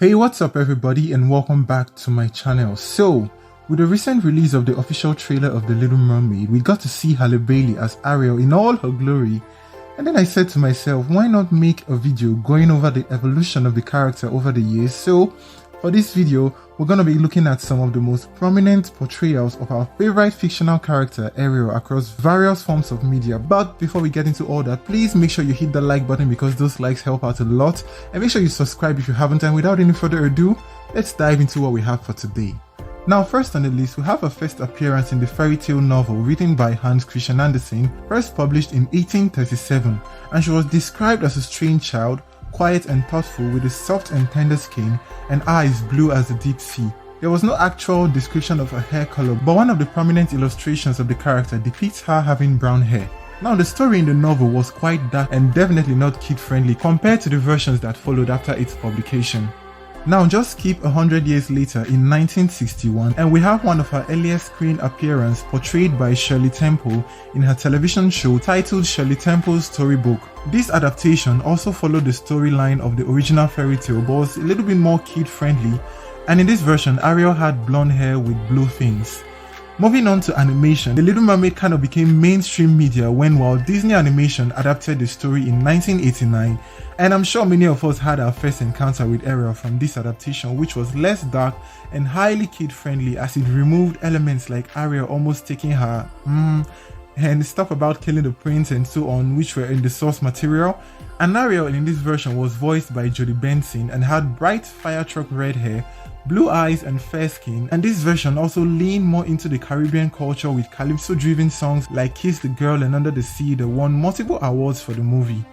Hey, what's up everybody and welcome back to my channel. So, with the recent release of the official trailer of The Little Mermaid, we got to see Halle Bailey as Ariel in all her glory. And then I said to myself, why not make a video going over the evolution of the character over the years? So, for this video, we're going to be looking at some of the most prominent portrayals of our favorite fictional character, Ariel, across various forms of media. But before we get into all that, please make sure you hit the like button because those likes help out a lot. And make sure you subscribe if you haven't. And without any further ado, let's dive into what we have for today. Now, first on the list, we have her first appearance in the fairy tale novel written by Hans Christian Andersen, first published in 1837, and she was described as a strange child, quiet and thoughtful with a soft and tender skin and eyes blue as the deep sea. There was no actual description of her hair color, but one of the prominent illustrations of the character depicts her having brown hair. Now, the story in the novel was quite dark and definitely not kid-friendly compared to the versions that followed after its publication. Now just skip 100 years later in 1961 and we have one of her earliest screen appearances portrayed by Shirley Temple in her television show titled Shirley Temple's Storybook. This adaptation also followed the storyline of the original fairy tale but was a little bit more kid-friendly, and in this version Ariel had blonde hair with blue fins. Moving on to animation, The Little Mermaid kind of became mainstream media when Walt Disney Animation adapted the story in 1989, and I'm sure many of us had our first encounter with Ariel from this adaptation, which was less dark and highly kid-friendly as it removed elements like Ariel almost taking her and stuff about killing the prince and so on, which were in the source material. And Ariel in this version was voiced by Jodie Benson and had bright fire truck red hair, blue eyes and fair skin, and this version also leaned more into the Caribbean culture with calypso-driven songs like Kiss the Girl and Under the Sea that won multiple awards for the movie.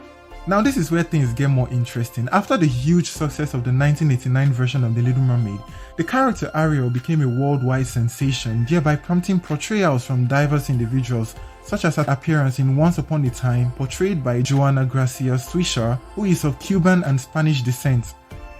Now this is where things get more interesting. After the huge success of the 1989 version of The Little Mermaid, the character Ariel became a worldwide sensation, thereby prompting portrayals from diverse individuals, such as her appearance in Once Upon a Time, portrayed by Joanna Gracia Swisher, who is of Cuban and Spanish descent.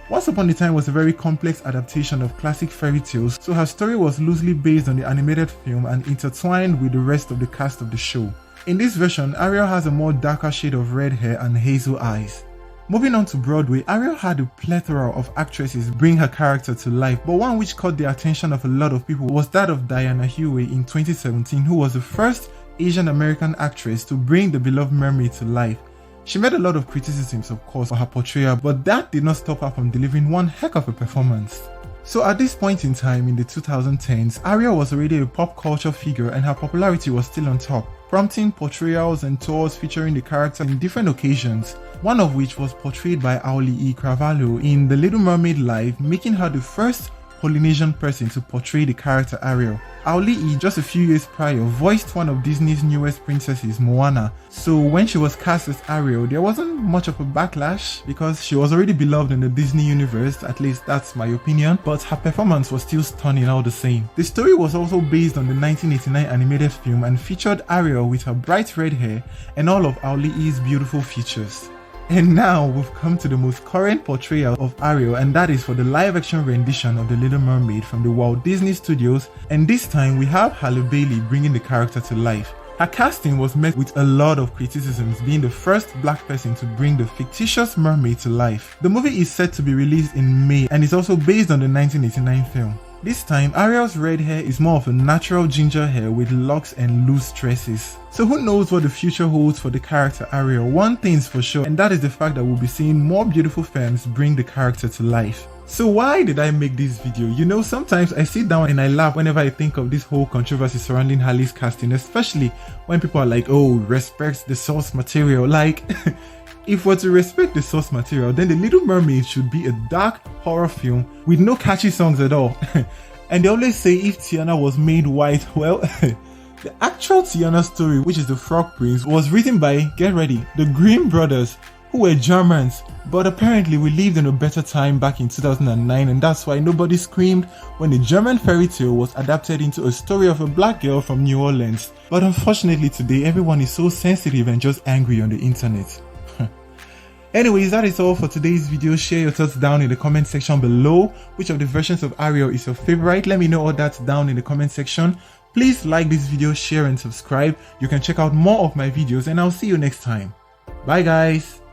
Once Upon a Time was a very complex adaptation of classic fairy tales, so her story was loosely based on the animated film and intertwined with the rest of the cast of the show. In this version, Ariel has a more darker shade of red hair and hazel eyes. Moving on to Broadway, Ariel had a plethora of actresses bring her character to life, but one which caught the attention of a lot of people was that of Diana Huey in 2017, who was the first Asian American actress to bring the beloved mermaid to life. She met a lot of criticisms, of course, for her portrayal, but that did not stop her from delivering one heck of a performance. So at this point in time in the 2010s, Ariel was already a pop culture figure and her popularity was still on top, prompting portrayals and tours featuring the character in different occasions, one of which was portrayed by Auli E. Cravalho in The Little Mermaid Live, making her the first Polynesian person to portray the character Ariel. Auli E, just a few years prior, voiced one of Disney's newest princesses, Moana, so when she was cast as Ariel, there wasn't much of a backlash because she was already beloved in the Disney universe, at least that's my opinion, but her performance was still stunning all the same. The story was also based on the 1989 animated film and featured Ariel with her bright red hair and all of Auli E's beautiful features. And now we've come to the most current portrayal of Ariel, and that is for the live-action rendition of The Little Mermaid from the Walt Disney Studios, and this time we have Halle Bailey bringing the character to life. Her casting was met with a lot of criticisms, being the first black person to bring the fictitious mermaid to life. The movie is set to be released in May and is also based on the 1989 film. This time, Ariel's red hair is more of a natural ginger hair with locks and loose tresses. So who knows what the future holds for the character Ariel? One thing's for sure, and that is the fact that we'll be seeing more beautiful femmes bring the character to life. So why did I make this video? You know, sometimes I sit down and I laugh whenever I think of this whole controversy surrounding Halle's casting, especially when people are like, oh, respect the source material. Like, if we're to respect the source material, then The Little Mermaid should be a dark horror film with no catchy songs at all. And they always say if Tiana was made white, well, the actual Tiana story, which is the Frog Prince, was written by, get ready, the Grimm brothers, who were Germans, but apparently we lived in a better time back in 2009, and that's why nobody screamed when the German fairy tale was adapted into a story of a black girl from New Orleans. But unfortunately today, everyone is so sensitive and just angry on the internet. Anyways, that is all for today's video. Share your thoughts down in the comment section below. Which of the versions of Ariel is your favorite? Let me know all that down in the comment section. Please like this video, share and subscribe. You can check out more of my videos and I'll see you next time. Bye guys!